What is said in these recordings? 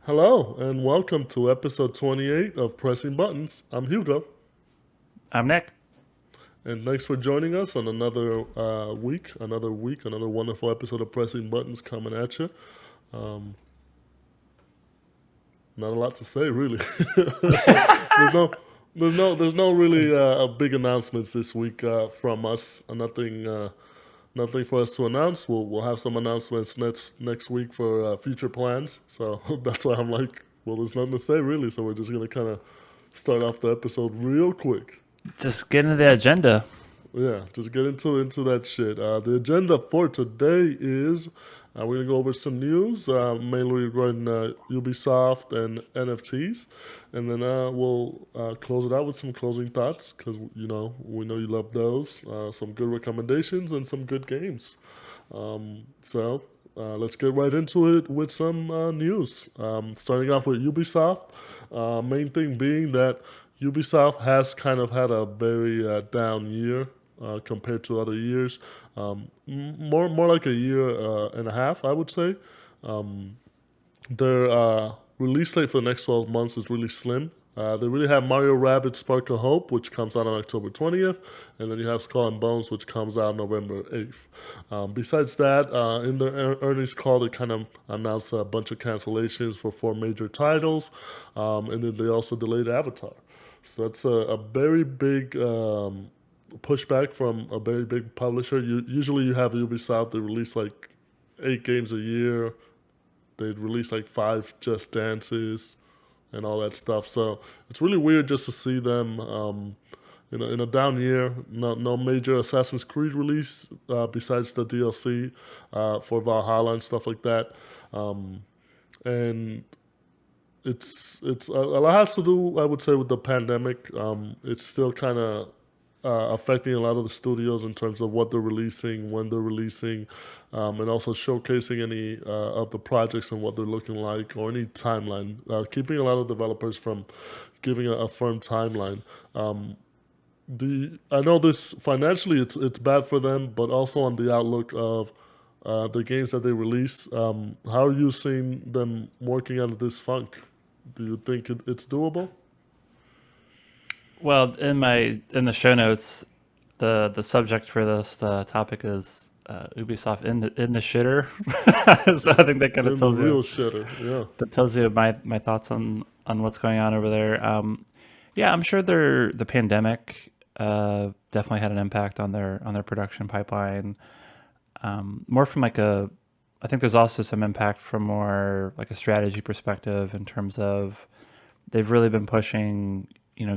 Hello, and welcome to episode 28 of Pressing Buttons. I'm Hugo, I'm Nick. and thanks for joining us on another wonderful episode of Pressing Buttons coming at you. Um, Not a lot to say, really. there's no, there's no really big announcements this week from us. Nothing for us to announce. We'll have some announcements next week for future plans. So that's why I'm like, well, there's nothing to say really. So we're just gonna kind of start off the episode real quick. Just get into the agenda. Yeah, just get into that shit. The agenda for today is we're gonna go over some news, mainly regarding Ubisoft and NFTs, and then we'll close it out with some closing thoughts because we know you love those. Some good recommendations and some good games. So let's get right into it with some news. Starting off with Ubisoft, main thing being that Ubisoft has kind of had a very down year compared to other years. More like a year and a half, I would say. Their release date for the next 12 months is really slim. They really have Mario Rabbids Spark of Hope, which comes out on October 20th, and then you have Skull and Bones, which comes out November 8th. Besides that, in their earnings call, they kind of announced a bunch of cancellations for four major titles, and then they also delayed Avatar. So that's a very big pushback from a very big publisher. Usually you have Ubisoft, they release like 8 games a year. They'd release like 5 Just Dances and all that stuff. So it's really weird just to see them in a down year. No major Assassin's Creed release besides the DLC for Valhalla and stuff like that. And it's a lot has to do, I would say, with the pandemic. It's still kind of affecting a lot of the studios in terms of what they're releasing, when they're releasing, and also showcasing any of the projects and what they're looking like, or any timeline. Keeping a lot of developers from giving a firm timeline. I know this financially, it's bad for them, but also on the outlook of the games that they release. How are you seeing them working out of this funk? Do you think it's doable? Well, in the show notes, the subject for this topic is Ubisoft in the shitter. So I think that kind of In the tells you real shitter, yeah. my thoughts on what's going on over there. Yeah, I'm sure the pandemic definitely had an impact on their production pipeline. More from like a I think there's also some impact from more like a strategy perspective in terms of they've really been pushing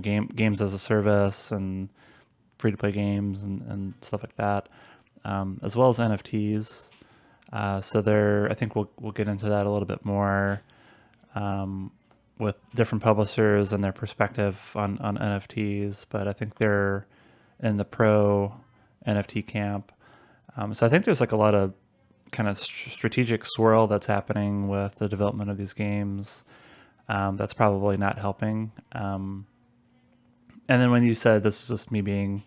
games as a service and free to play games and stuff like that, as well as NFTs. So I think we'll get into that a little bit more with different publishers and their perspective on NFTs. But I think they're in the pro NFT camp. So I think there's like a lot of kind of strategic swirl that's happening with the development of these games. That's probably not helping. And then when you said this is just me being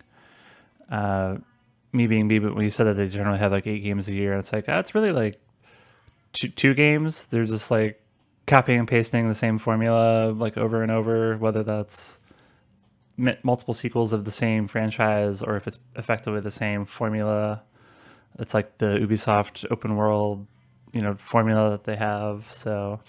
me, but when you said that they generally have like 8 games a year, it's like it's really like two games. They're just like copying and pasting the same formula like over and over, whether that's multiple sequels of the same franchise or if it's effectively the same formula. It's like the Ubisoft open world, formula that they have. So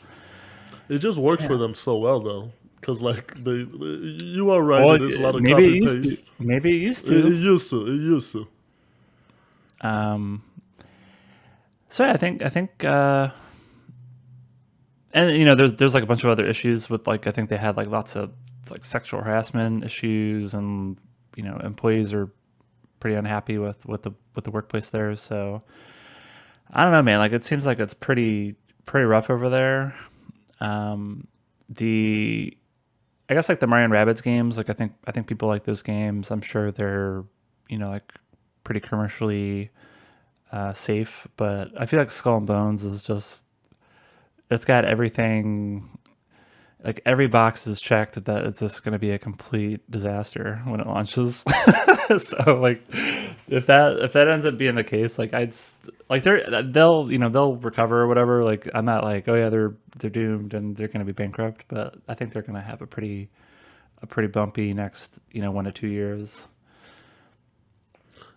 It just works for yeah. them so well, though. Because, like, you are right, Well, it is a lot of maybe copy it used to. paste. Maybe it used It to. used to. It used to. Um, so yeah, and there's like a bunch of other issues with like I think they had like lots of like sexual harassment issues, and employees are pretty unhappy with the workplace there. So I don't know, man. Like it seems like it's pretty rough over there. The I guess like the Mario and Rabbids games, like I think people like those games. I'm sure they're like pretty commercially safe, but I feel like Skull and Bones is just it's got everything. Like every box is checked that it's just going to be a complete disaster when it launches. So like if that ends up being the case, like like they'll recover or whatever. Like I'm not like, oh yeah, they're doomed and they're going to be bankrupt, but I think they're going to have a pretty bumpy next 1 to 2 years.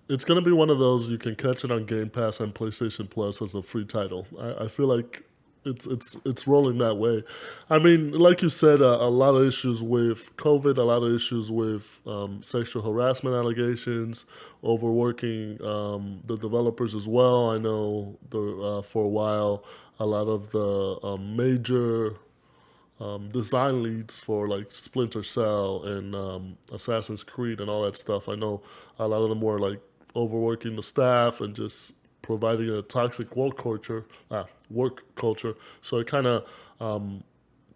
It's gonna be one of those you can catch it on Game Pass and PlayStation Plus as a free title. I feel like it's rolling that way. I mean, like you said, a lot of issues with COVID, a lot of issues with sexual harassment allegations, overworking the developers as well. I know for a while, a lot of the major design leads for like Splinter Cell and Assassin's Creed and all that stuff. I know a lot of them were like overworking the staff and just providing a toxic work culture. So it kind of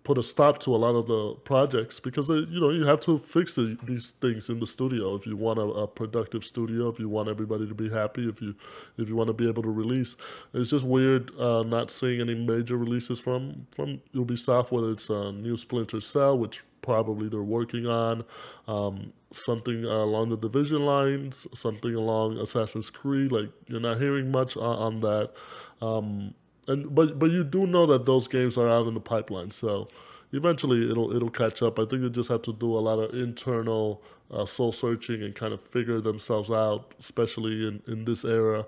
put a stop to a lot of the projects because you have to fix these things in the studio if you want a productive studio, if you want everybody to be happy, if you want to be able to release. It's just weird not seeing any major releases from Ubisoft, whether it's a new Splinter Cell, which probably they're working on, something along the Division lines, something along Assassin's Creed. Like you're not hearing much on that. But you do know that those games are out in the pipeline, so eventually it'll catch up. I think they just have to do a lot of internal soul searching and kind of figure themselves out, especially in this era.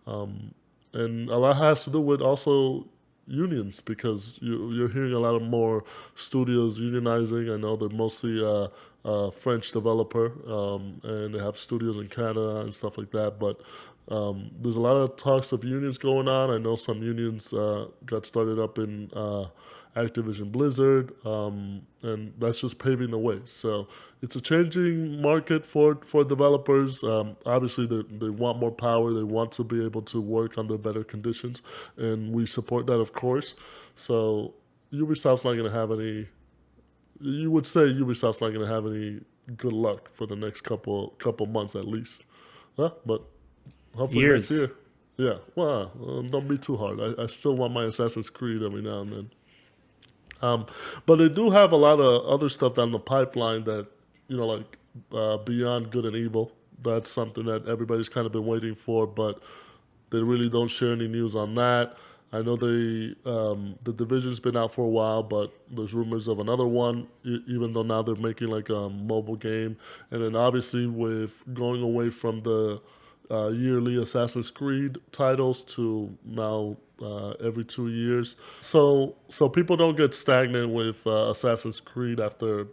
And a lot has to do with also unions because you're hearing a lot of more studios unionizing. I know they're mostly a French developer, and they have studios in Canada and stuff like that, but there's a lot of talks of unions going on. I know some unions got started up in Activision Blizzard, and that's just paving the way. So it's a changing market for developers. Obviously, they want more power. They want to be able to work under better conditions, and we support that, of course. So Ubisoft's not going to have any. You would say Ubisoft's not going to have any good luck for the next couple months at least. Huh? But hopefully next Years. year. Yeah. Well, don't be too hard. I still want my Assassin's Creed every now and then. Um, but they do have a lot of other stuff down the pipeline that, like Beyond Good and Evil. That's something that everybody's kind of been waiting for, but they really don't share any news on that. I know the division's been out for a while, but there's rumors of another one. Even though now they're making like a mobile game, and then obviously with going away from the yearly Assassin's Creed titles to now every 2 years, so people don't get stagnant with Assassin's Creed after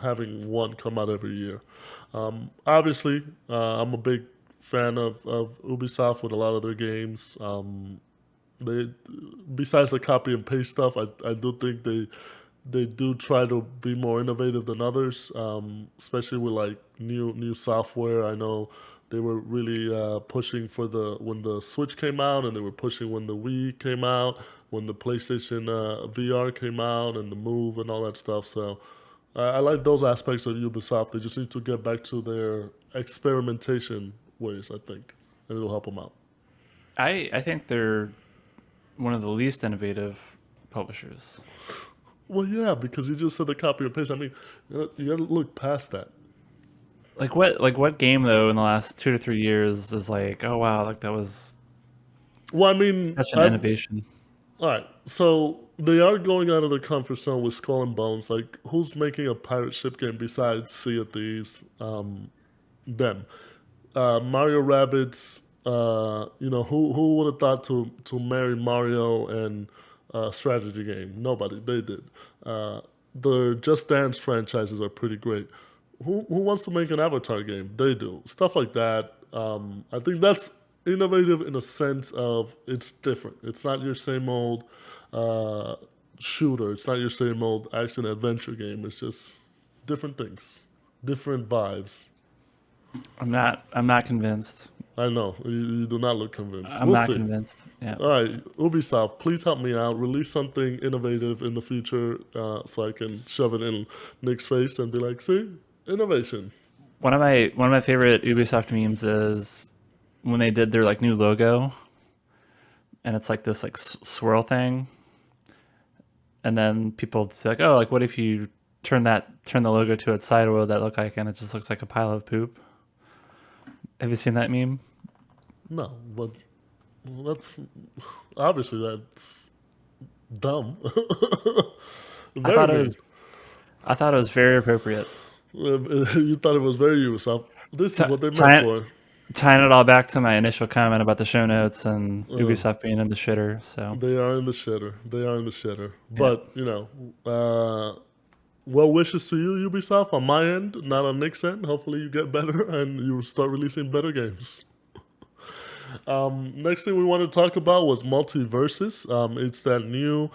having one come out every year. Obviously, I'm a big fan of Ubisoft with a lot of their games. They besides the copy and paste stuff, I do think they do try to be more innovative than others, especially with like new software. I know they were really pushing for the when the Switch came out, and they were pushing when the Wii came out, when the PlayStation VR came out, and the Move and all that stuff. So I like those aspects of Ubisoft. They just need to get back to their experimentation ways, I think, and it'll help them out. I think they're one of the least innovative publishers. Well, yeah, because you just said the copy and paste. I mean, you got to look past that. Like what game though in the last 2 to 3 years is like, oh wow, like that was Well, I mean, such an innovation. all right. So they are going out of their comfort zone with Skull and Bones. Like, who's making a pirate ship game besides Sea of Thieves? Them. Mario Rabbids. Who would have thought to marry Mario and strategy game? Nobody. They did. The Just Dance franchises are pretty great. Who wants to make an Avatar game? They do stuff like that. I think that's innovative in a sense of it's different. It's not your same old uh, shooter. It's not your same old action adventure game. It's just different things, different vibes. I'm not convinced. I know you do not look convinced. I'm We'll not see. convinced. Yeah. All right, Ubisoft, please help me out. Release something innovative in the future, so I can shove it in Nick's face and be like, "See, innovation." One of my favorite Ubisoft memes is when they did their like new logo, and it's like this like swirl thing, and then people say like, oh, like what if you turn the logo to its side? What would that look like? And it just looks like a pile of poop. Have you seen that meme? No, but that's obviously that's dumb. I Very thought it mean. was I thought it was very appropriate. You thought it was very Ubisoft. This T- is what they meant tie- for. Tying it all back to my initial comment about the show notes and Uh, Ubisoft being in the shitter. So they are in the shitter. They are in the shitter. yeah, But well wishes to you, Ubisoft, on my end, not on Nick's end. Hopefully, you get better and you start releasing better games. Next thing we want to talk about was MultiVersus. It's that new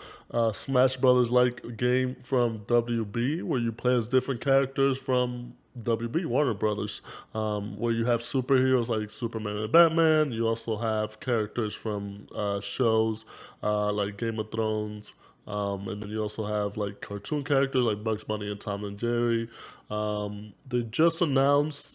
Smash Brothers like game from WB where you play as different characters from WB Warner Brothers, where you have superheroes like Superman and Batman. You also have characters from shows like Game of Thrones. And then you also have like cartoon characters like Bugs Bunny and Tom and Jerry. They just announced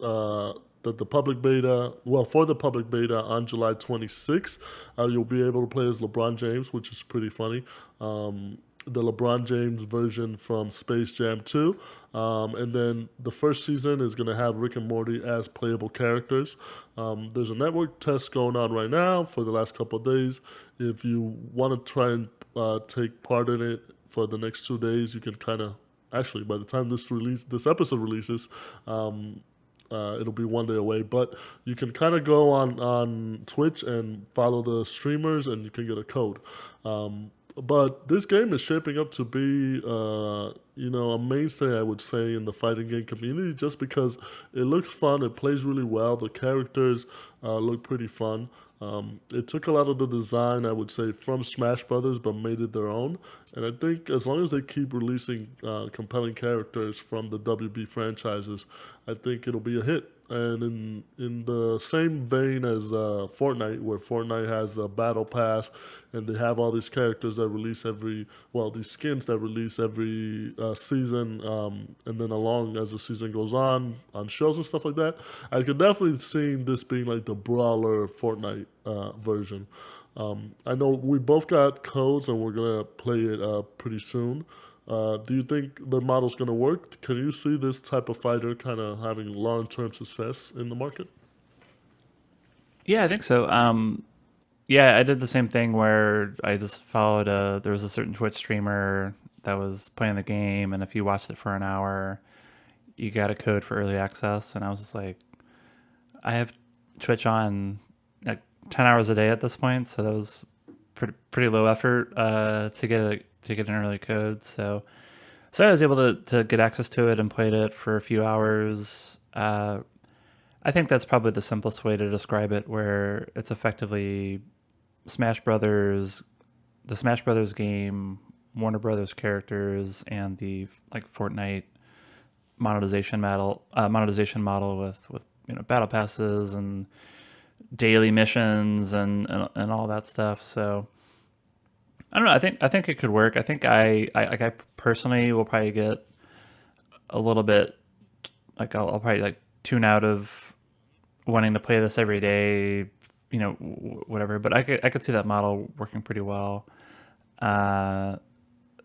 that the public beta, well, for the public beta on July 26th, you'll be able to play as LeBron James, which is pretty funny. The LeBron James version from Space Jam 2. And then the first season is going to have Rick and Morty as playable characters. There's a network test going on right now for the last couple of days. If you want to try and take part in it for the next 2 days, you can kind of actually by the time this episode releases, it'll be 1 day away. But you can kind of go on Twitch and follow the streamers, and you can get a code. But this game is shaping up to be, a mainstay, I would say, in the fighting game community, just because it looks fun, it plays really well, the characters look pretty fun. It took a lot of the design, I would say, from Smash Brothers, but made it their own. And I think as long as they keep releasing compelling characters from the WB franchises, I think it'll be a hit. And in the same vein as Fortnite, where Fortnite has the Battle Pass, and they have all these characters that release these skins that release every season, and then along as the season goes on shows and stuff like that, I could definitely see this being like the brawler Fortnite version. I know we both got codes and we're gonna play it pretty soon. Do you think the model's going to work? Can you see this type of fighter kind of having long-term success in the market? yeah, I think so. Yeah, I did the same thing where I just followed there was a certain Twitch streamer that was playing the game, and if you watched it for an hour, you got a code for early access, and I was just like, I have Twitch on like 10 hours a day at this point, so that was pretty low effort to get an early code. So I was able to get access to it and played it for a few hours. I think that's probably the simplest way to describe it, where it's effectively Smash Brothers, the Smash Brothers game, Warner Brothers characters, and the like Fortnite monetization model with battle passes and daily missions and all that stuff. So I don't know. I think it could work. I think I personally will probably get a little bit like I'll probably like tune out of wanting to play this every day, whatever. But I could see that model working pretty well. Uh,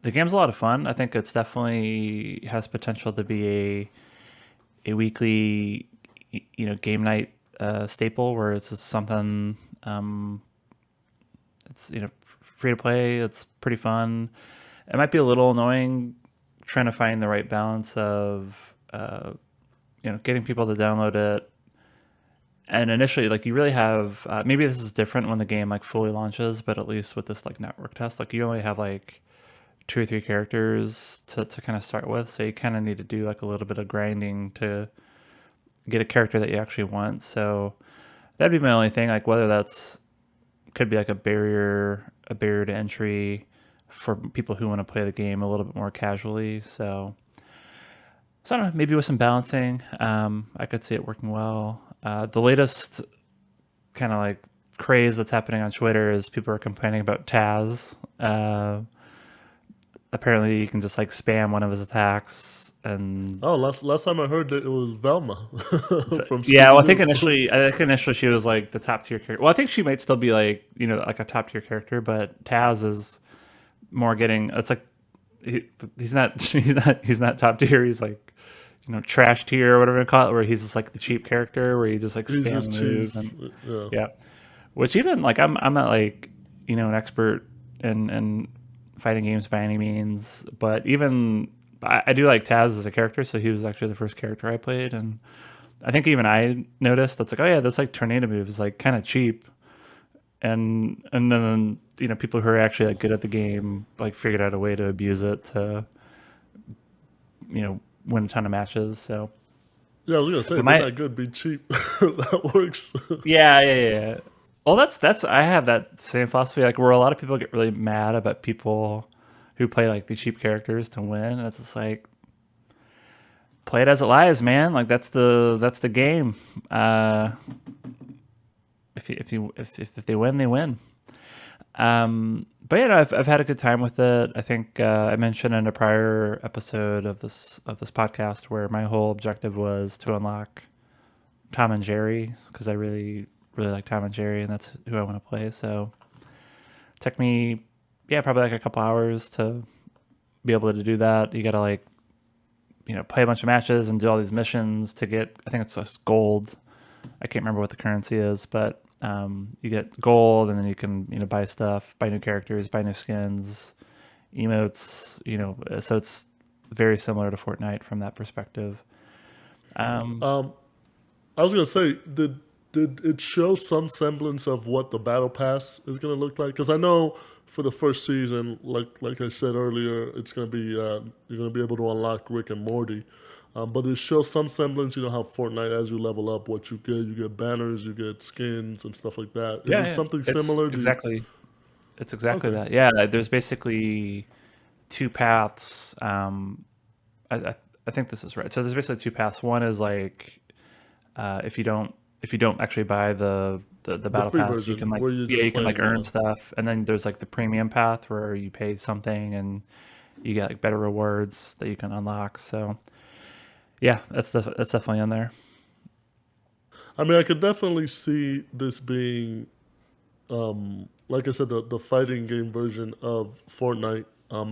the game's a lot of fun. I think it's definitely has potential to be a weekly, game night staple where it's just something. It's free to play. It's pretty fun. It might be a little annoying trying to find the right balance of getting people to download it. And initially, like you really have maybe this is different when the game like fully launches, but at least with this like network test, like you only have like 2 or 3 characters to kind of start with. So you kind of need to do like a little bit of grinding to get a character that you actually want. So that'd be my only thing. Like whether that's could be like a barrier to entry for people who want to play the game a little bit more casually. So I don't know, maybe with some balancing, I could see it working well. The latest kind of like craze that's happening on Twitter is people are complaining about Taz. Apparently, you can just like spam one of his attacks, and Oh, last time I heard that it was Velma from yeah. Well, Scooby I think Doo. initially she was like the top tier character. Well, I think she might still be like like a top tier character, but Taz is more getting. It's like he, he's not top tier. He's like trash tier or whatever you call it, where he's just like the cheap character where you just like He's spam just the move cheese. and Yeah. yeah. Which even like I'm not like an expert in fighting games by any means, but even I do like Taz as a character, so he was actually the first character I played, and I think even I noticed that's like, oh yeah, this like tornado move is like kind of cheap, and then people who are actually like good at the game like figured out a way to abuse it to win a ton of matches. So, Yeah, I was gonna say but if you're my not good, be cheap. That works. yeah. Well, that's I have that same philosophy. Like where a lot of people get really mad about people who play like the cheap characters to win, and it's just like play it as it lies, man. Like that's the game. If they win, they win. But I've had a good time with it. I think I mentioned in a prior episode of this podcast where my whole objective was to unlock Tom and Jerry because I really like Tom and Jerry, and that's who I want to play. So it took me, probably like a couple hours to be able to do that. You got to like play a bunch of matches and do all these missions to get. I think it's just gold. I can't remember what the currency is, but you get gold, and then you can buy stuff, buy new characters, buy new skins, emotes. So it's very similar to Fortnite from that perspective. Um, um, I was gonna say, did it show some semblance of what the battle pass is gonna look like? Because I know for the first season, like I said earlier, it's gonna be you're gonna be able to unlock Rick and Morty. But it shows some semblance, how Fortnite, as you level up, what you get banners, you get skins and stuff like that. Is yeah, it yeah, something similar? it's exactly Okay, that. Yeah, there's basically two paths. I, I I think this is right. So there's basically two paths. One is like if you don't actually buy the the battle free pass, you version can like where you're yeah just you can like playing. earn stuff, and then there's like the premium path where you pay something and you get like better rewards that you can unlock. So yeah, that's definitely on there. I mean, I could definitely see this being like I said, the fighting game version of Fortnite,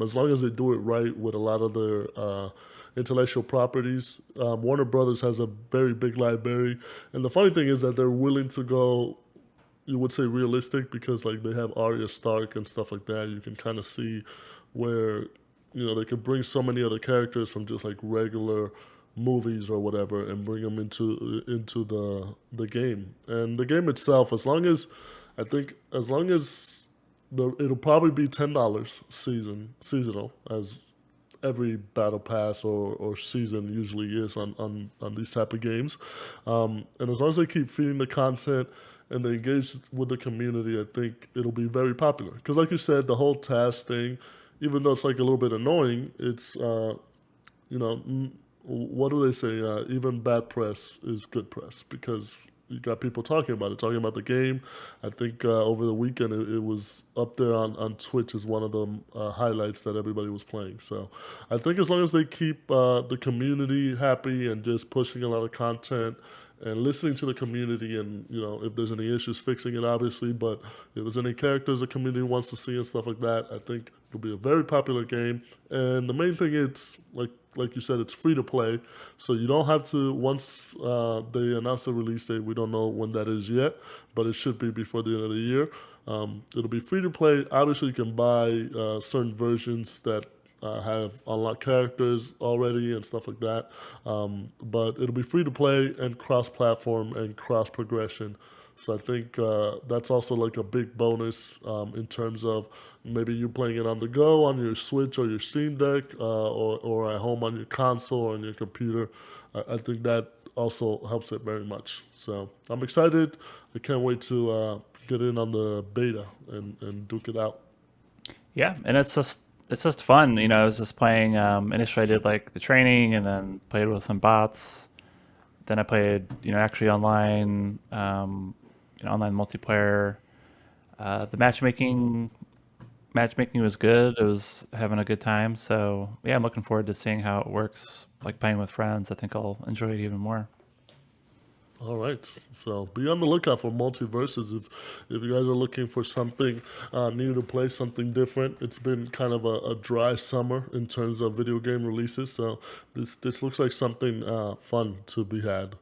as long as they do it right with a lot of their intellectual properties. Warner Brothers has a very big library, and the funny thing is that they're willing to go. You would say realistic because like they have Arya Stark and stuff like that. You can kind of see where they could bring so many other characters from just like regular movies or whatever and bring them into the game. And the game itself, as long as it'll probably be $10 seasonal, as every battle pass or season usually is on these type of games. And as long as they keep feeding the content and they engage with the community, I think it'll be very popular. Because like you said, the whole task thing, even though it's like a little bit annoying, it's you know, what do they say? Even bad press is good press because you got people talking about the game. I think over the weekend it was up there on Twitch as one of the highlights that everybody was playing. So I think as long as they keep the community happy and just pushing a lot of content and listening to the community and if there's any issues fixing it obviously, but if there's any characters the community wants to see and stuff like that, I think it'll be a very popular game. And the main thing, it's like you said, it's free to play, so you don't have to. Once they announce the release date, we don't know when that is yet, but it should be before the end of the year. It'll be free to play. Obviously, you can buy certain versions that have unlocked characters already and stuff like that. But it'll be free to play and cross-platform and cross-progression. So I think that's also like a big bonus in terms of maybe you playing it on the go on your Switch or your Steam Deck or at home on your console or on your computer. I think that also helps it very much. So I'm excited. I can't wait to get in on the beta and duke it out. Yeah, and it's just fun. I was just playing. Initially, I did like the training, and then played with some bots. Then I played, actually online, online multiplayer. The matchmaking was good. It was having a good time. So yeah, I'm looking forward to seeing how it works. Like playing with friends, I think I'll enjoy it even more. All right, so be on the lookout for MultiVersus if you guys are looking for something new to play, something different. It's been kind of a dry summer in terms of video game releases, so this looks like something fun to be had.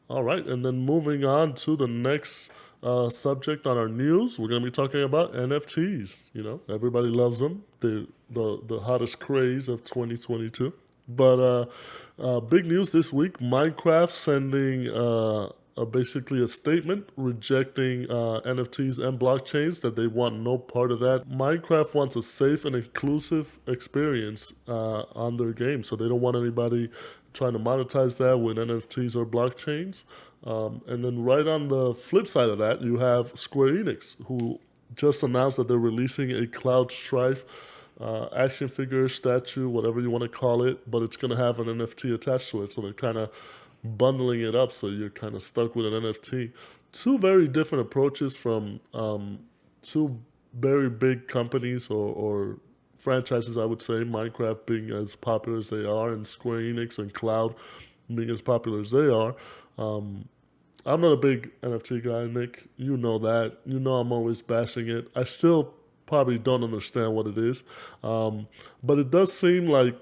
All right, and then moving on to the next subject on our news, we're going to be talking about NFTs. You know, everybody loves them. They're the hottest craze of 2022. But big news this week: Minecraft sending basically a statement rejecting NFTs and blockchains that they want no part of that. Minecraft wants a safe and inclusive experience on their game, so they don't want anybody trying to monetize that with NFTs or blockchains. And then right on the flip side of that, you have Square Enix, who just announced that they're releasing a Cloud Strife action figure, statue, whatever you want to call it, but it's going to have an NFT attached to it. So they're kind of bundling it up, so you're kind of stuck with an NFT. Two very different approaches from two very big companies or franchises, I would say. Minecraft being as popular as they are, and Square Enix and Cloud being as popular as they are. Um, I'm not a big NFT guy, Nick. You know that. You know I'm always bashing it. I still probably don't understand what it is. But it does seem like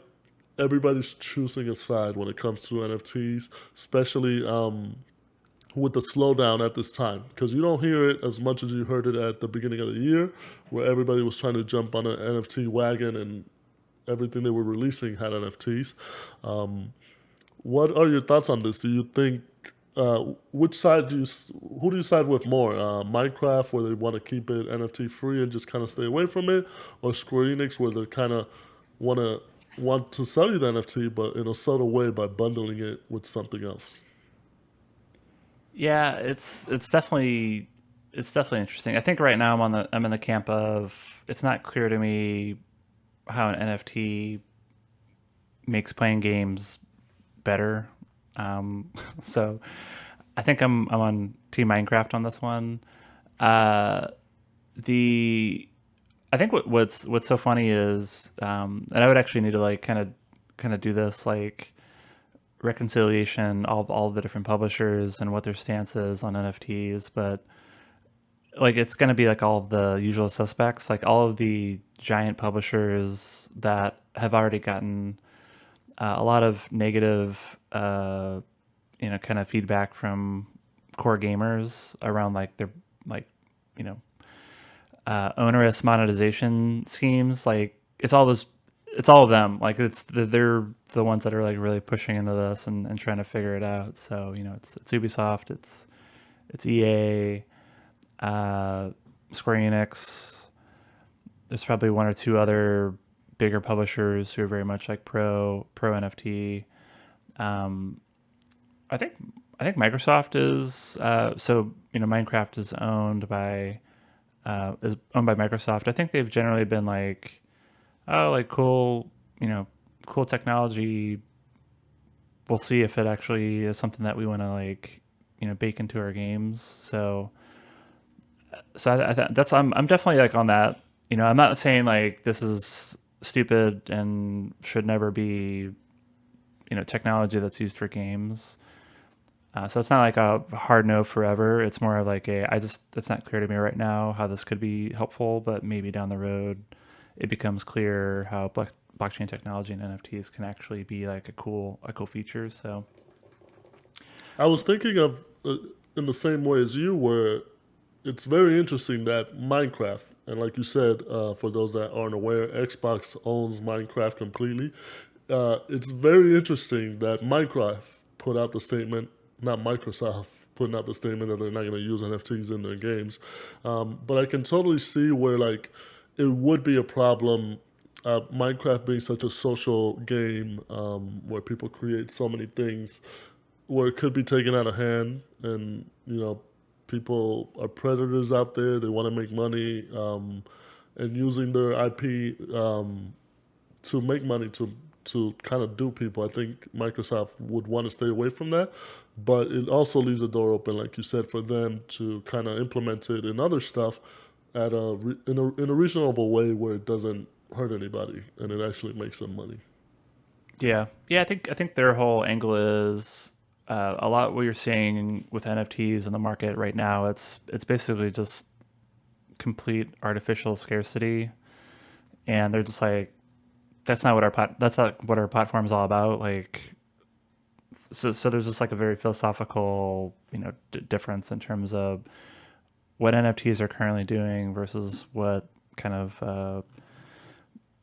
everybody's choosing a side when it comes to NFTs, especially with the slowdown at this time. Because you don't hear it as much as you heard it at the beginning of the year, where everybody was trying to jump on an NFT wagon and everything they were releasing had NFTs. Um, what are your thoughts on this? Do you think which side who do you side with more? Minecraft, where they want to keep it NFT free and just kind of stay away from it, or Square Enix, where they kind of want to want to sell you the NFT, but in a subtle way by bundling it with something else. Yeah, it's definitely interesting. I think right now I'm in the camp of it's not clear to me how an NFT makes playing games better. So I think I'm on Team Minecraft on this one. Uh, the I think what's so funny is, and I would actually need to like kind of do this like reconciliation of all the different publishers and what their stance is on NFTs, but like it's going to be like all of the usual suspects, like all of the giant publishers that have already gotten a lot of negative, kind of feedback from core gamers around like their like, you know, onerous monetization schemes. Like it's all of them. Like they're the ones that are like really pushing into this and trying to figure it out. So it's Ubisoft, it's EA, uh, Square Enix. There's probably one or two other bigger publishers who are very much like pro NFT. Um, I think I think Microsoft is Minecraft is owned by Microsoft. I think they've generally been like, oh, like cool, cool technology. We'll see if it actually is something that we want to like bake into our games. That's I'm definitely like on that. I'm not saying like this is stupid and should never be technology that's used for games. So it's not like a hard no forever. It's more of like it's not clear to me right now how this could be helpful, but maybe down the road it becomes clear how blockchain technology and NFTs can actually be like a cool feature. So I was thinking of in the same way as you, where it's very interesting that Minecraft, and like you said, for those that aren't aware, Xbox owns Minecraft completely. It's very interesting that Minecraft put out the statement, not Microsoft putting out the statement that they're not going to use NFTs in their games. But I can totally see where like it would be a problem. Minecraft being such a social game where people create so many things, where it could be taken out of hand, and people are predators out there. They want to make money, and using their IP to make money to kind of do people. I think Microsoft would want to stay away from that, but it also leaves the door open, like you said, for them to kind of implement it in other stuff in a reasonable way where it doesn't hurt anybody and it actually makes them money. yeah, I think their whole angle is a lot what you're seeing with NFTs in the market right now. It's basically just complete artificial scarcity, and they're just like, that's not what our platform is all about. Like, so there's just like a very philosophical, difference in terms of what NFTs are currently doing versus what kind of the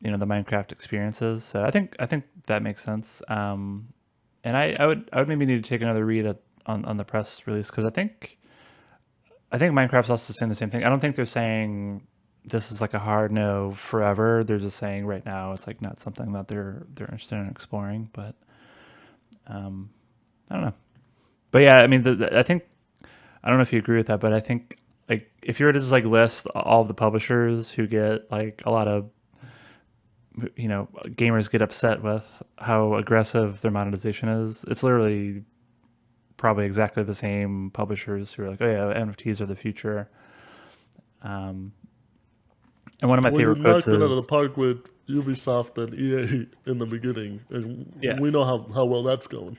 Minecraft experience is. So I think that makes sense. And I would maybe need to take another read on the press release, because I think Minecraft's also saying the same thing. I don't think they're saying this is like a hard no forever. They're just saying right now it's like not something that they're interested in exploring. But I don't know. But yeah, I mean, I think, I don't know if you agree with that, but I think like if you were to just like list all of the publishers who get like a lot of, gamers get upset with how aggressive their monetization is, it's literally probably exactly the same publishers who are like, oh yeah, NFTs are the future. And one of my Well, you favorite quotes knocked it out of the is, park with Ubisoft and EA in the beginning, and yeah, we know how well that's going.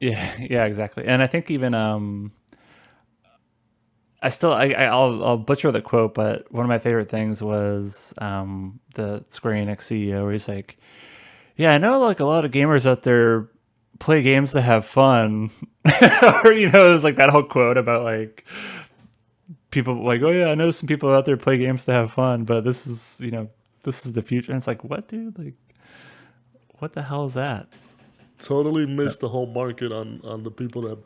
yeah, yeah, exactly. And I think even I'll butcher the quote, but one of my favorite things was the Square Enix CEO, where he's like, "Yeah, I know like a lot of gamers out there play games to have fun," or it was like that whole quote about like people like, "Oh yeah, I know some people out there play games to have fun, but this is the future." And it's like, what, dude? Like, what the hell is that? Totally Yep. missed the whole market on the people that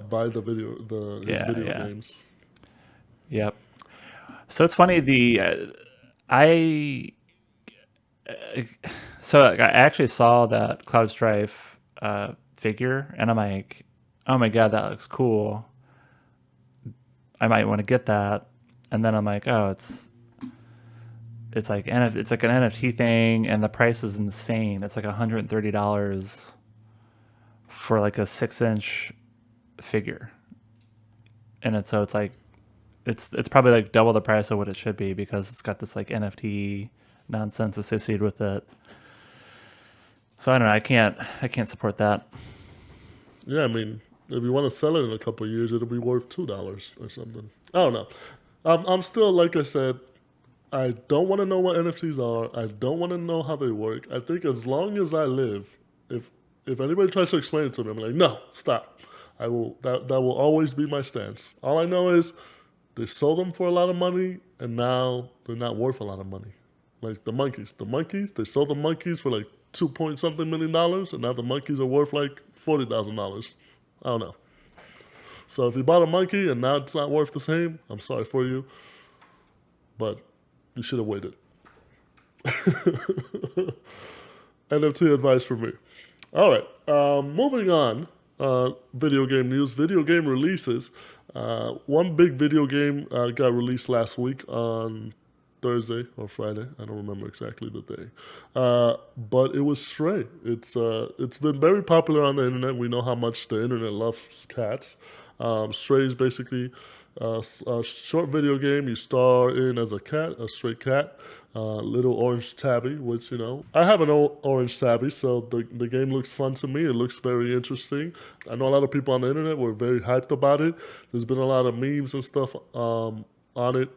buy his Yeah, video yeah, games. yep. So it's funny. I So I actually saw that Cloud Strife figure, and I'm like, oh my god, that looks cool. I might want to get that. And then I'm like, oh, it's like an NFT thing, and the price is insane. It's like $130 for like a 6-inch figure, and it's like it's probably like double the price of what it should be, because it's got this like NFT nonsense associated with it. So I don't know. I can't support that. Yeah, I mean, if you want to sell it in a couple of years, it'll be worth $2 or something. I don't know. I'm still, like I said, I don't want to know what NFTs are. I don't want to know how they work. I think as long as I live, if if anybody tries to explain it to me, I'm like, no, stop. I will. That will always be my stance. All I know is they sold them for a lot of money, and now they're not worth a lot of money. Like the monkeys, they sold the monkeys for like 2 point something $1 million, and now the monkeys are worth like $40,000. I don't know. So if you bought a monkey and now it's not worth the same, I'm sorry for you, but you should have waited. NFT advice for me. All right, moving on. Video game news, video game releases. One big video game got released last week on Thursday or Friday. I don't remember exactly the day, but it was Stray. It's been very popular on the internet. We know how much the internet loves cats. Stray is basically a short video game. You star in as a cat, a stray cat, little orange tabby, which, I have an orange tabby, so the game looks fun to me. It looks very interesting. I know a lot of people on the internet were very hyped about it. There's been a lot of memes and stuff on it.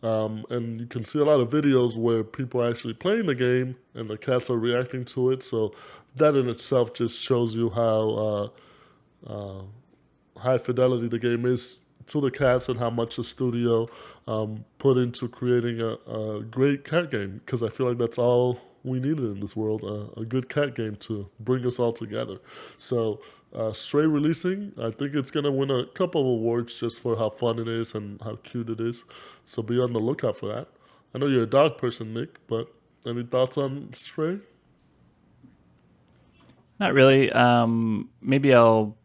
And you can see a lot of videos where people are actually playing the game and the cats are reacting to it. So that in itself just shows you how high fidelity the game is to the cats, and how much the studio put into creating a great cat game. Because I feel like that's all we needed in this world, a good cat game to bring us all together. So, Stray releasing, I think it's going to win a couple of awards just for how fun it is and how cute it is. So be on the lookout for that. I know you're a dog person, Nick, but any thoughts on Stray? Not really. Maybe I'll,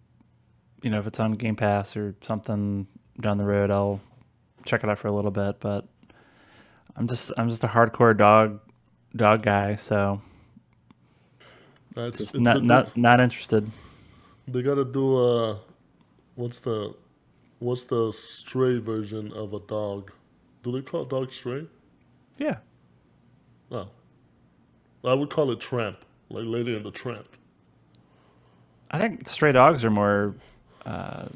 if it's on Game Pass or something down the road, I'll check it out for a little bit. But I'm just a hardcore dog guy, so It's just it's not been do- not not interested. they got to do what's the what's the stray version of a dog? Do they call dog stray? Yeah, No, I would call it tramp, like Lady and the Tramp. I think stray dogs are more. Uh,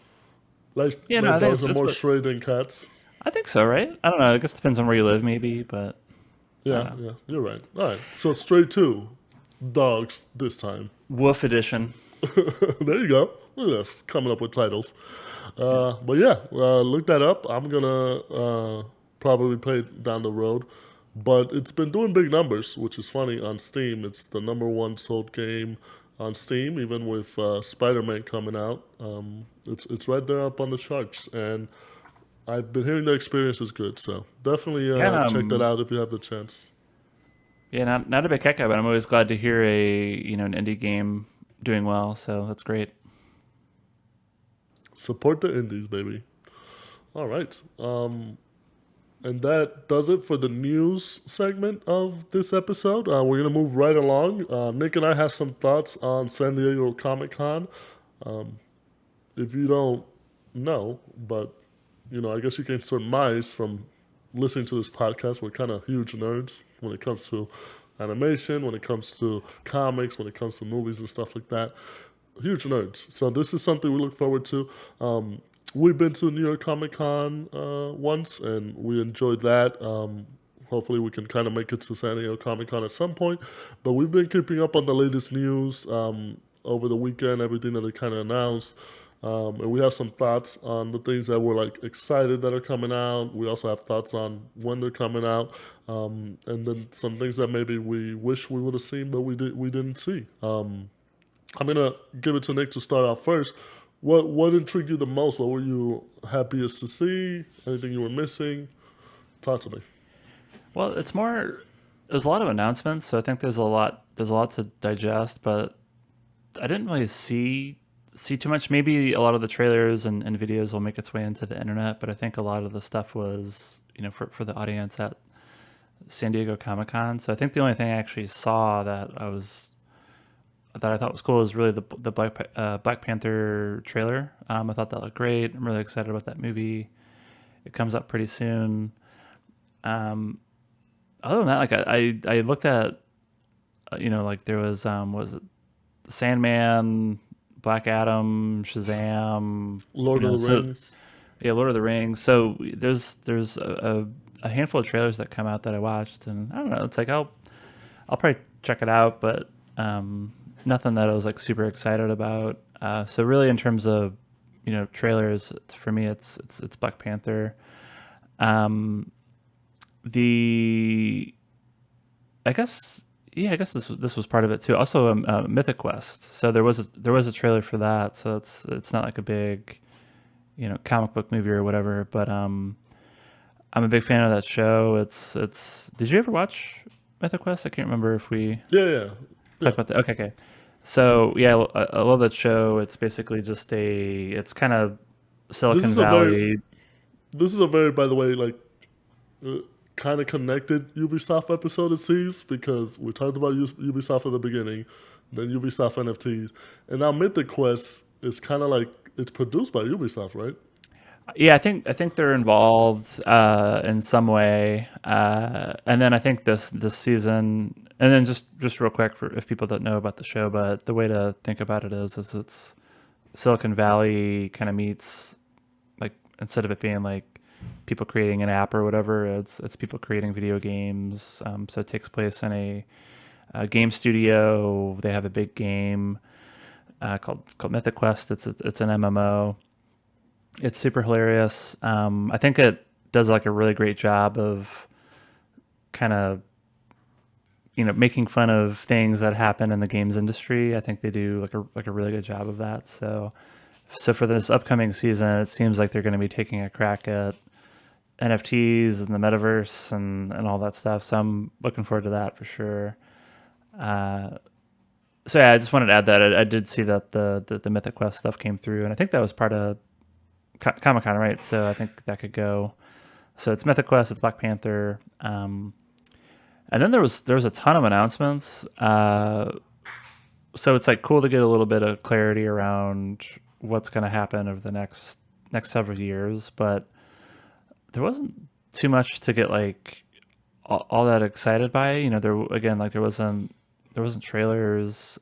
yeah, no, Like I think dogs are it's more what stray than cats. I think so, right? I don't know. I guess it depends on where you live, maybe, but I don't Yeah, know. yeah, you're right. All right, so stray two, dogs this time. Woof edition. There you go. Look at us coming up with titles. Yeah. But yeah, look that up. I'm gonna probably play it down the road. But it's been doing big numbers, which is funny on Steam. It's the number one sold game on Steam, even with Spider-Man coming out. It's right there up on the charts, and I've been hearing the experience is good. So definitely Yeah, and, check that out if you have the chance. yeah, not a big Keka, but I'm always glad to hear an indie game doing well. So that's great. Support the indies, baby. All right. And that does it for the news segment of this episode. We're going to move right along. Nick and I have some thoughts on San Diego Comic Con. If you don't know, but I guess you can surmise from listening to this podcast, we're kind of huge nerds when it comes to animation, when it comes to comics, when it comes to movies and stuff like that. Huge nerds. So this is something we look forward to. We've been to New York Comic Con once, and we enjoyed that. Hopefully, we can kind of make it to San Diego Comic Con at some point. But we've been keeping up on the latest news over the weekend, everything that they kind of announced. And we have some thoughts on the things that we're like excited that are coming out. We also have thoughts on when they're coming out, and then some things that maybe we wish we would have seen, but we didn't see. I'm gonna give it to Nick to start off first. What intrigued you the most? What were you happiest to see? Anything you were missing? Talk to me. Well, it's more. There's a lot of announcements, so I think there's a lot. There's a lot to digest, but I didn't really see too much. Maybe a lot of the trailers and videos will make its way into the internet, but I think a lot of the stuff was for the audience at San Diego Comic Con. So I think the only thing I actually saw that I thought was cool is really the Black Panther trailer. I thought that looked great. I'm really excited about that movie. It comes up pretty soon. Um, Other than that, like I looked at like there was it Sandman, Black Adam, Shazam. Lord of the So Rings. yeah, Lord of the Rings. So there's a handful of trailers that come out that I watched, and I don't know. It's like I'll probably check it out, but nothing that I was like super excited about. So really, in terms of trailers, for me, it's Black Panther. Um, the I guess yeah, I guess this was part of it too. Also, Mythic Quest. So there was a trailer for that. So it's not like a big comic book movie or whatever. But I'm a big fan of that show. It's. Did you ever watch Mythic Quest? I can't remember if we Yeah, yeah, yeah. talked about that. Okay, okay. So yeah, I love that show. It's basically just it's kind of This Silicon is a very, Valley. this is a very, by the way, like uh, kind of connected Ubisoft episode. It seems because we talked about Ubisoft at the beginning, then Ubisoft NFTs, and now Mythic Quest is kind of like it's produced by Ubisoft, right? Yeah, I think they're involved in some way, and then I think this season, and then just real quick for if people don't know about the show, but the way to think about it is it's Silicon Valley kind of meets like instead of it being like people creating an app or whatever, it's people creating video games. So it takes place in a game studio. They have a big game called Mythic Quest. It's an MMO. It's super hilarious. I think it does like a really great job of kind of making fun of things that happen in the games industry. I think they do like a really good job of that. So for this upcoming season, it seems like they're going to be taking a crack at NFTs and the metaverse and all that stuff. So I'm looking forward to that for sure. Uh, so yeah, I just wanted to add that I did see that the Mythic Quest stuff came through, and I think that was part of Comic Con, right? So I think that could go. So it's Mythic Quest, it's Black Panther, and then there was a ton of announcements. So it's like cool to get a little bit of clarity around what's going to happen over the next several years, but there wasn't too much to get like all that excited by. There again like there wasn't trailers.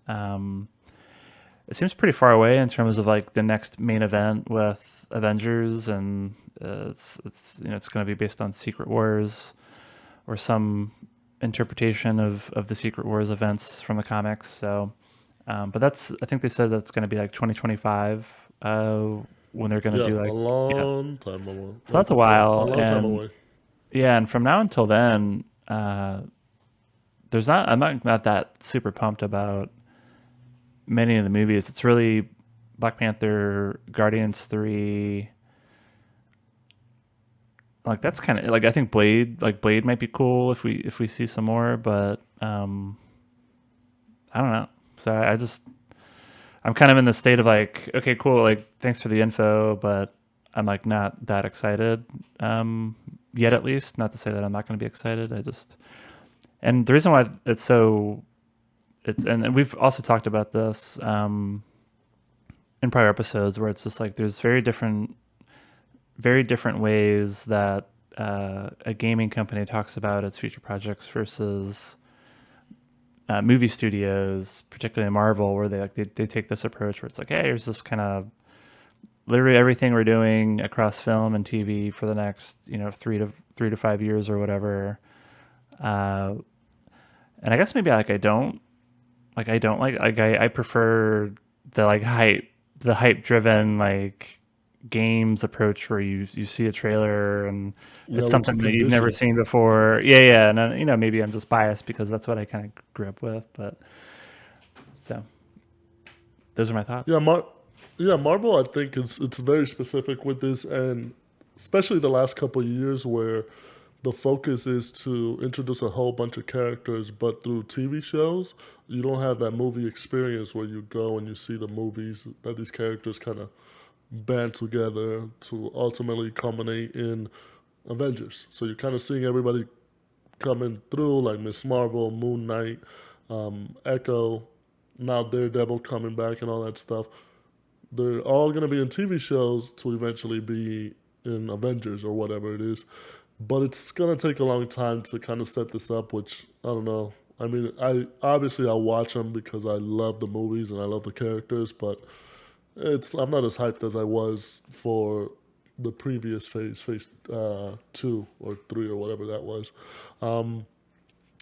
it seems pretty far away in terms of like the next main event with Avengers, and it's it's going to be based on Secret Wars or some interpretation of the Secret Wars events from the comics. So, but I think they said that's going to be like 2025 when they're going to Yeah, do a like, yeah. long time away. So that's a Yeah, a while, long time and away. yeah, and from now until then, I'm not that super pumped about many of the movies. It's really Black Panther, Guardians 3. Like that's kind of like, I think Blade might be cool if we see some more, but I don't know. So I'm kind of in the state of like, okay, cool, like thanks for the info, but I'm like not that excited yet, at least. Not to say that I'm not going to be excited. And the reason why and we've also talked about this in prior episodes, where it's just like there's very different ways that a gaming company talks about its future projects versus movie studios, particularly Marvel, where they take this approach where it's like, hey, here's this kind of literally everything we're doing across film and TV for the next 3 to 5 years or whatever. Uh, and I guess maybe I don't like I prefer the like hype driven like games approach where you see a trailer and Yeah, it's with the something that you've never condition. seen before. Yeah, and maybe I'm just biased because that's what I kind of grew up with. But so those are my Yeah, thoughts. yeah, Marvel. I think it's very specific with this, and especially the last couple of years where the focus is to introduce a whole bunch of characters, but through TV shows, you don't have that movie experience where you go and you see the movies that these characters kind of band together to ultimately culminate in Avengers. So you're kind of seeing everybody coming through, like Miss Marvel, Moon Knight, Echo, now Daredevil coming back, and all that stuff. They're all going to be in TV shows to eventually be in Avengers or whatever it is. But it's going to take a long time to kind of set this up, which I don't know. I mean, I watch them because I love the movies and I love the characters, but I'm not as hyped as I was for the previous phase 2 or 3 or whatever that was. And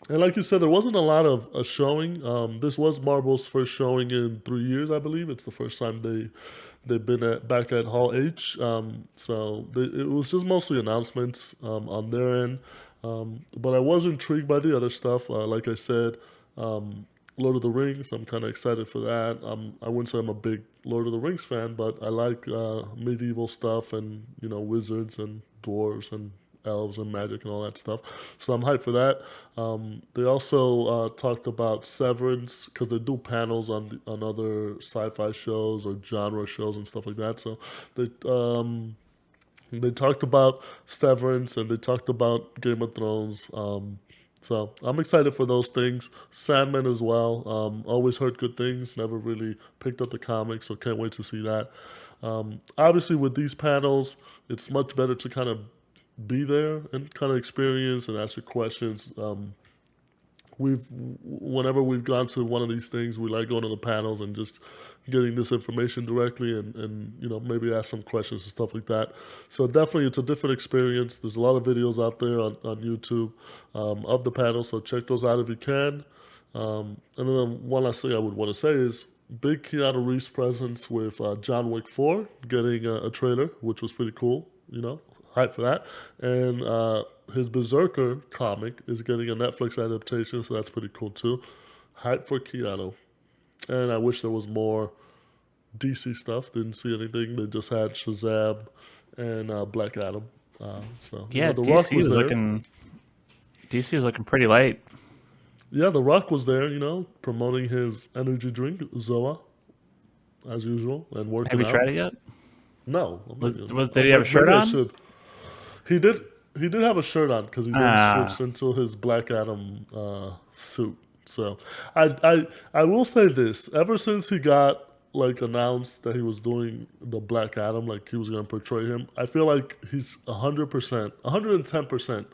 like you said, there wasn't a lot of a showing. This was Marvel's first showing in 3 years, I believe. It's the first time they've been back at Hall H. It was just mostly announcements on their end. But I was intrigued by the other stuff. Like I said, Lord of the Rings. I'm kind of excited for that. I wouldn't say I'm a big Lord of the Rings fan, but I like medieval stuff and wizards and dwarves and elves and magic and all that stuff. So I'm hyped for that. They also talked about Severance because they do panels on other sci-fi shows or genre shows and stuff like that. So they talked about Severance and they talked about Game of Thrones. So I'm excited for those things. Sandman as well. Always heard good things. Never really picked up the comics, so can't wait to see that. Obviously, with these panels, it's much better to kind of be there and kind of experience and ask your questions. Whenever we've gone to one of these things, we like going to the panels and just getting this information directly and maybe ask some questions and stuff like that. So definitely it's a different experience. There's a lot of videos out there on YouTube of the panel, so check those out if you can. And then one last thing I would want to say is big Keanu Reeves presence with John Wick 4 getting a trailer, which was pretty cool, hype for that. And his Berserker comic is getting a Netflix adaptation, so that's pretty cool too. Hype for Keanu. And I wish there was more DC stuff. Didn't see anything. They just had Shazam and Black Adam. Yeah, The Rock was there. DC was looking pretty light. Yeah, The Rock was there, promoting his energy drink, Zoa, as usual, and Have working you out. tried it yet? No, I'm not gonna. Did he have a shirt Maybe I on? should. He did. He did have a shirt on because he then Ah, switched into his Black Adam suit. So, I will say this: ever since he got like announced that he was doing the Black Adam, like he was going to portray him, I feel like he's 100%, 110%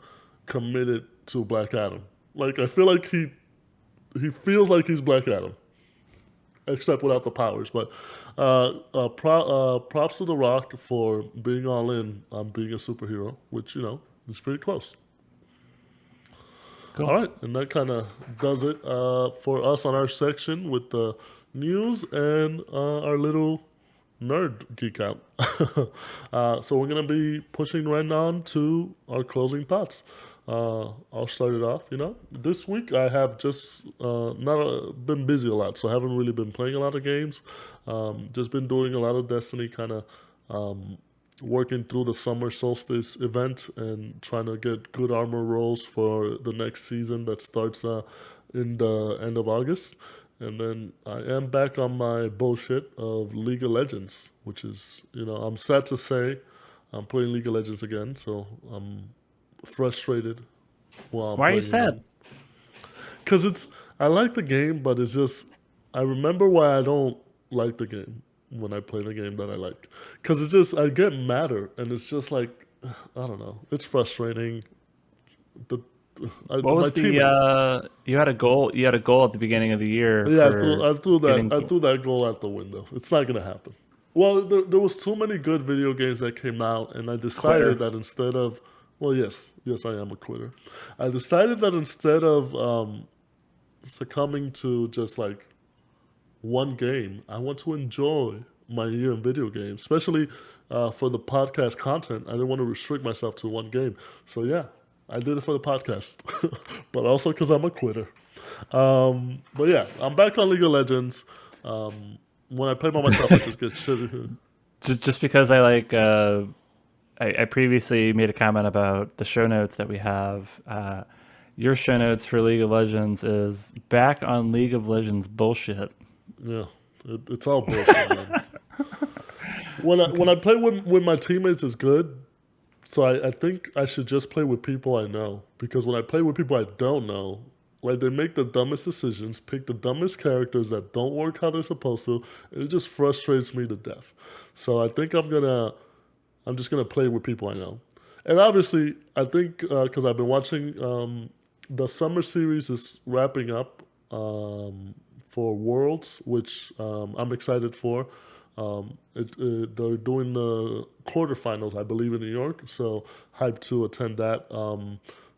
committed to Black Adam. Like I feel like he feels like he's Black Adam, except without the powers. But props to The Rock for being all in on being a superhero, which is pretty close. All Cool. right, and that kind of does it for us on our section with the news and our little nerd geek out. So we're gonna be pushing right on to our closing thoughts. I'll start it off. This week I have just not been busy a lot, so I haven't really been playing a lot of games. Just been doing a lot of Destiny, kind of working through the summer solstice event and trying to get good armor rolls for the next season that starts in the end of August. And then I am back on my bullshit of League of Legends, which is, I'm sad to say I'm playing League of Legends again, so I'm frustrated while I'm Why are you playing again. sad? Because I like the game, but it's just, I remember why I don't like the game when I play the game that I like. Because it's just, I get madder, and it's just like, I don't know, it's frustrating. The, What my was the teammates. you had a goal? You had a goal at the beginning of the year Yeah, for I getting threw that goal out the window. It's not gonna happen. Well, there was too many good video games that came out, and I decided quitter. that instead of, well, yes, I am a quitter. I decided that instead of succumbing to just like one game, I want to enjoy my year in video games, especially for the podcast content. I didn't want to restrict myself to one game, so yeah, I did it for the podcast, but also because I'm a quitter. But yeah, I'm back on League of Legends. When I play by myself, I just get shit. Just because I like I previously made a comment about the show notes that we have. Your show notes for League of Legends is back on League of Legends bullshit. Yeah, it's all bullshit, man. When I play with my teammates, it's good. So I think I should just play with people I know, because when I play with people I don't know, like they make the dumbest decisions, pick the dumbest characters that don't work how they're supposed to, and it just frustrates me to death. So I think I'm just gonna play with people I know, and obviously I think because I've been watching the summer series is wrapping up for Worlds, which I'm excited for. They're doing the quarterfinals, I believe, in New York. So hyped to attend that.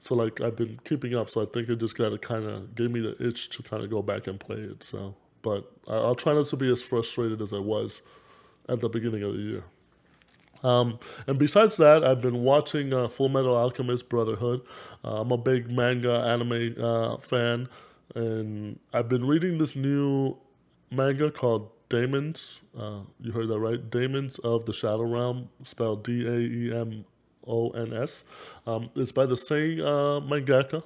So like I've been keeping up. So I think it just got to kind of gave me the itch to kind of go back and play it. So, but I'll try not to be as frustrated as I was at the beginning of the year. And besides that, I've been watching Fullmetal Alchemist Brotherhood. I'm a big manga anime fan, and I've been reading this new manga called Daemons. You heard that right? Daemons of the Shadow Realm, spelled Daemons. It's by the same mangaka,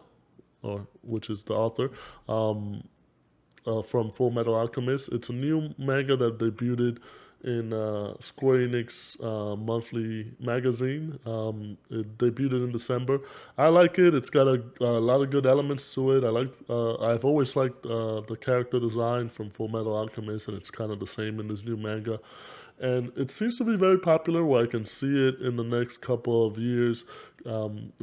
or which is the author. From Full Metal Alchemist. It's a new manga that debuted in Square Enix monthly magazine. It debuted in December. I like it. It's got a lot of good elements to it. I've always liked the character design from Full Metal Alchemist, and it's kind of the same in this new manga. And it seems to be very popular, where I can see it in the next couple of years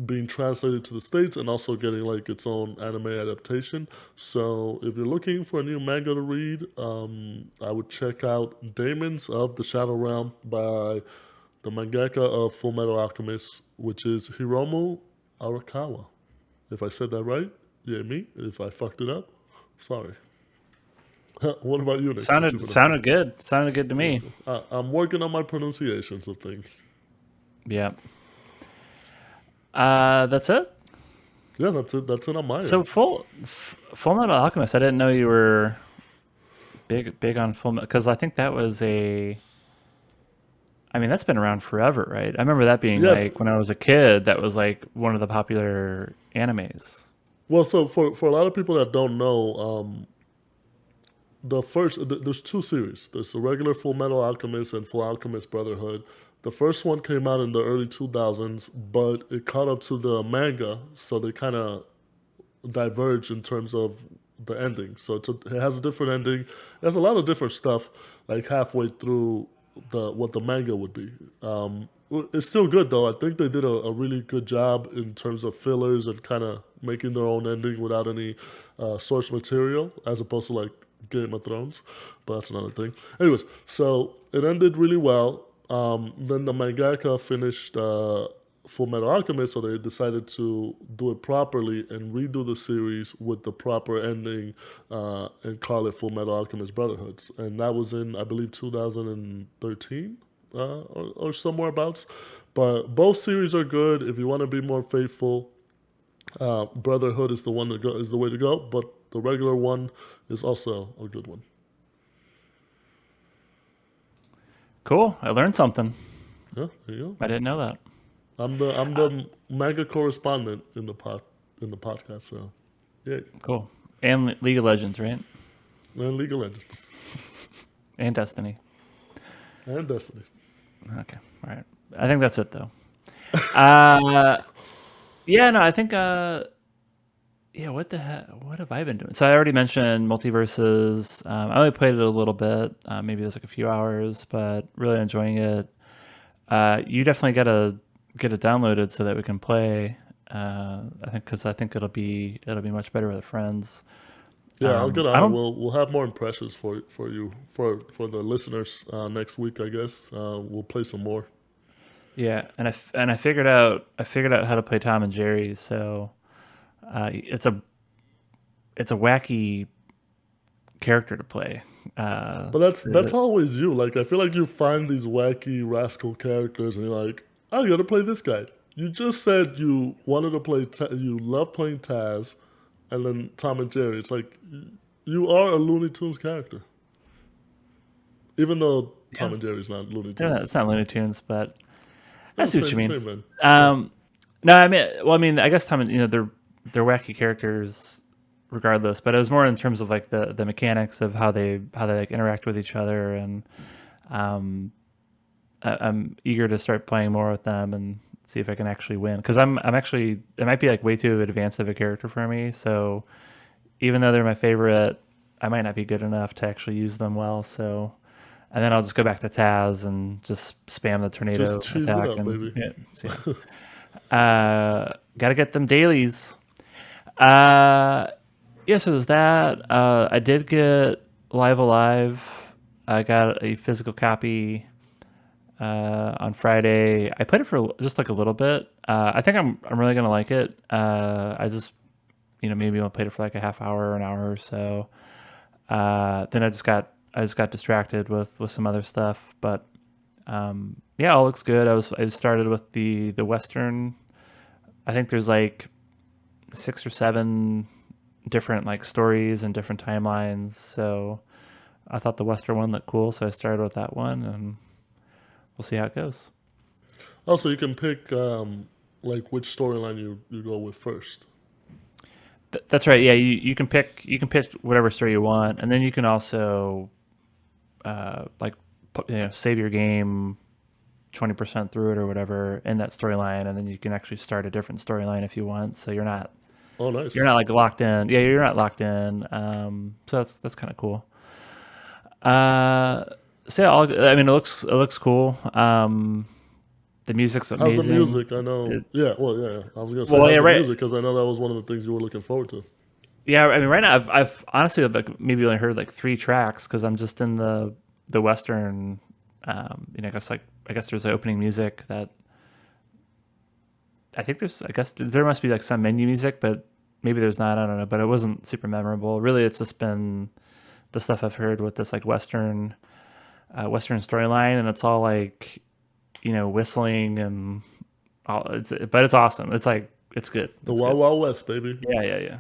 being translated to the States and also getting like its own anime adaptation. So if you're looking for a new manga to read, I would check out Daemons of the Shadow Realm by the mangaka of Full Metal Alchemist, which is Hiromu Arakawa. If I said that right, yeah, me. If I fucked it up, sorry. What about you, Nick? What you Sounded been up to? sounded good. Sounded good to me. I'm working on my pronunciations of things. Yeah. That's it. Yeah, that's it. That's it on my So end. Full Metal Alchemist. I didn't know you were big on Full Metal, because I think that was a. I mean, that's been around forever, right? I remember that being Yes. like when I was a kid. That was like one of the popular animes. Well, so for a lot of people that don't know, there's two series. There's the regular Full Metal Alchemist and Full Alchemist Brotherhood. The first one came out in the early 2000s, but it caught up to the manga, so they kind of diverge in terms of the ending. So it has a different ending. It has a lot of different stuff, like halfway through what the manga would be. It's still good though. I think they did a really good job in terms of fillers and kind of making their own ending without any source material, as opposed to like Game of Thrones, but that's another thing. Anyways, so it ended really well. Then the mangaka finished Full Metal Alchemist, so they decided to do it properly and redo the series with the proper ending and call it Full Metal Alchemist Brotherhoods. And that was in, I believe, 2013 or somewhere abouts. But both series are good. If you want to be more faithful, Brotherhood is the one that is the way to go. But the regular one is also a good one. Cool. I learned something. Yeah, there you I go. didn't know that. I'm the manga correspondent in the podcast. So yeah, Cool. And League of Legends, right? and League of Legends And Destiny. and Destiny. Okay. All right. I think that's it though. Uh, yeah, no, I think yeah, what the heck? What have I been doing? So I already mentioned MultiVersus. I only played it a little bit. Maybe it was like a few hours, but really enjoying it. You definitely gotta get it downloaded so that we can play. I think because I think it'll be much better with friends. Yeah, I'll get I on it. don't. We'll have more impressions for you for the listeners next week. I guess we'll play some more. Yeah, and I figured out how to play Tom and Jerry. So it's a wacky character to play. But that's always you. Like I feel like you find these wacky rascal characters, and you're like, I gotta play this guy. You just said you wanted to play. You love playing Taz, and then Tom and Jerry. It's like you are a Looney Tunes character, even though Tom Yeah, and Jerry's not Looney it's Tunes. not Looney Tunes, but I Yeah, see what you mean. same man. Yeah. Um, no, I mean, I guess Tom, they're wacky characters, regardless. But it was more in terms of like the mechanics of how they like interact with each other, and um, I'm eager to start playing more with them and see if I can actually win. Because I'm actually it might be like way too advanced of a character for me. So even though they're my favorite, I might not be good enough to actually use them well. So and then I'll just go back to Taz and just spam the Just tornado cheese it attack up, and baby. yeah, so yeah. Gotta get them dailies. Uh, yeah, so there's that. I did get Live Alive. I got a physical copy on Friday. I played it for just like a little bit. I think I'm really gonna like it. I just maybe I'll play it for like a half hour or an hour or so. Then I just got distracted with some other stuff, but yeah, all looks good. I started with the Western. I think there's like 6 or 7 different like stories and different timelines. So I thought the Western one looked cool, so I started with that one, and we'll see how it goes. Also, you can pick like which storyline you go with first. That's right. Yeah, you can pick whatever story you want, and then you can also like save your game 20% through it or whatever in that storyline, and then you can actually start a different storyline if you want. So you're not Oh, you're nice. not like locked in. Yeah, you're not locked in. So that's kind of cool. Uh, so yeah, I mean, it looks cool. The music's How's the amazing. music? I know. It, Yeah, well, yeah. I was gonna say, well, how's yeah, the right. music? Because I know that was one of the things you were looking forward to. Yeah, I mean, right now I've honestly like maybe only heard like 3 tracks because I'm just in the Western. I guess there's opening music that I think there's. I guess there must be like some menu music, but maybe there's not. I don't know. But it wasn't super memorable. Really, it's just been the stuff I've heard with this like Western storyline, and it's all like whistling and all. But it's awesome. It's like it's good. The It's Wild good. Wild West, baby. Yeah, yeah, yeah.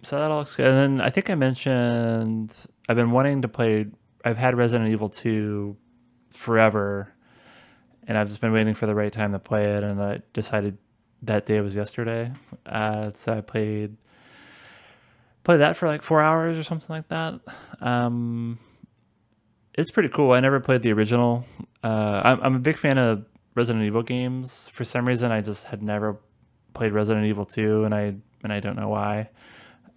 So that all looks good. And then I think I mentioned I've been wanting to play. I've had Resident Evil 2 forever, and I've just been waiting for the right time to play it. And I decided that day was yesterday. So I played that for like 4 hours or something like that. Um, it's pretty cool. I never played the original. I'm a big fan of Resident Evil games. For some reason, I just had never played Resident Evil 2, and I don't know why.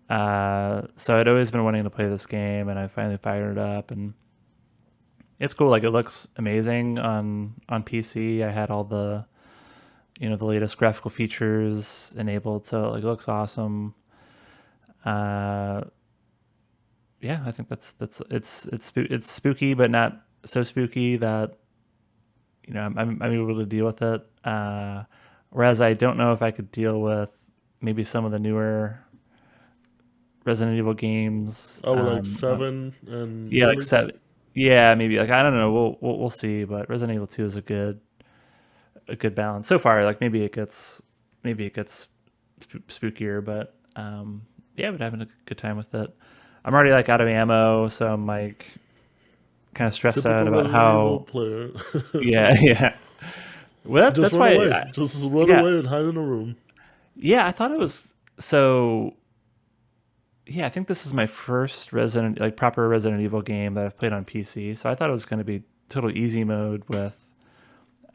So I'd always been wanting to play this game, and I finally fired it up, and it's cool. Like it looks amazing on PC. I had all the latest graphical features enabled, so like it looks awesome. Uh, yeah, I think that's it's spooky, but not so spooky that I'm able to deal with it. Whereas I don't know if I could deal with maybe some of the newer Resident Evil games. Oh, like 7 and Yeah, like Village. seven. Yeah, maybe like I don't know. We'll see. But Resident Evil 2 is a good balance so far. Like maybe it gets spookier, but yeah, but having a good time with it. I'm already like out of ammo, so I'm like kind of stressed out Typical about Resident Evil how. player. Yeah, yeah. Well, Just that's run why. away. Just run Yeah, away and hide in a room. yeah. I thought it was so. Yeah, I think this is my first proper Resident Evil game that I've played on PC. So I thought it was going to be total easy mode with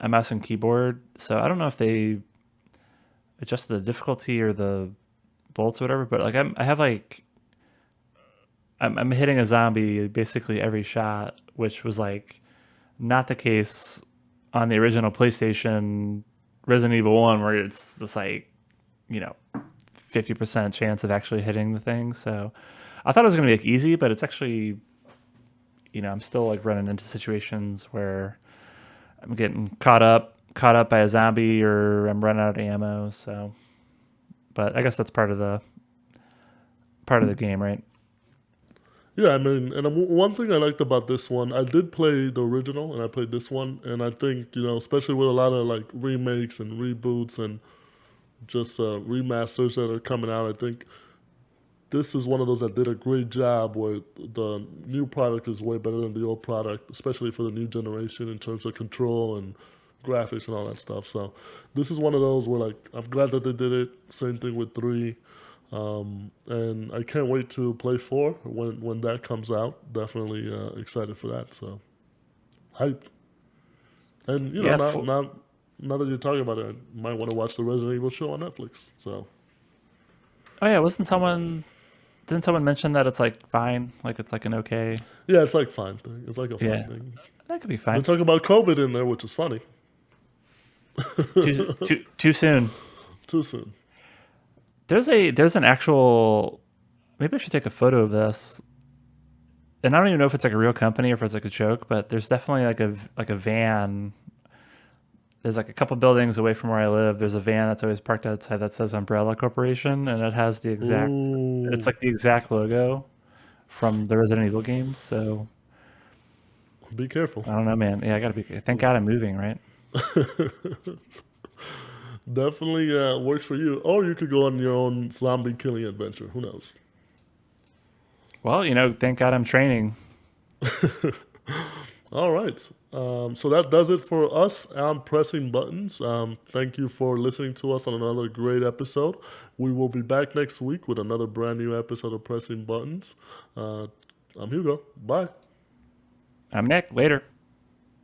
a mouse and keyboard. So I don't know if they adjusted the difficulty or the bolts or whatever, but like I have like I'm hitting a zombie basically every shot, which was like not the case on the original PlayStation Resident Evil 1 where it's just like, you know, 50% chance of actually hitting the thing. So I thought it was going to be like easy, but it's actually, I'm still like running into situations where I'm getting caught up by a zombie or I'm running out of ammo. So, but I guess that's part of the game, right? Yeah, I mean, and one thing I liked about this one, I did play the original and I played this one, and I think, especially with a lot of like remakes and reboots and just remasters that are coming out, I think this is one of those that did a great job where the new product is way better than the old product, especially for the new generation in terms of control and graphics and all that stuff. So this is one of those where like I'm glad that they did it. Same thing with 3. And I can't wait to play 4 when that comes out. Definitely excited for that. So hyped. And Yeah. now that you're talking about it, I might want to watch the Resident Evil show on Netflix. So Oh yeah, didn't someone mention that it's like fine, like it's like an okay? yeah, it's like fine thing. It's like a fine Yeah, thing. that could be They fine. talk about COVID in there, which is funny. Too soon. Too soon. There's an actual. Maybe I should take a photo of this. And I don't even know if it's like a real company or if it's like a joke, but there's definitely like a van. There's like a couple buildings away from where I live. There's a van that's always parked outside that says Umbrella Corporation, and it has the exact. It's Ooh, like the exact logo from the Resident Evil games. So be careful. I don't know, man. Yeah, I gotta be. Thank God I'm moving, right? Definitely works for you. Or you could go on your own zombie killing adventure. Who knows? Well, thank God I'm training. All right. So that does it for us on Pressing Buttons. Thank you for listening to us on another great episode. We will be back next week with another brand new episode of Pressing Buttons. I'm Hugo. Bye. I'm Nick. Later.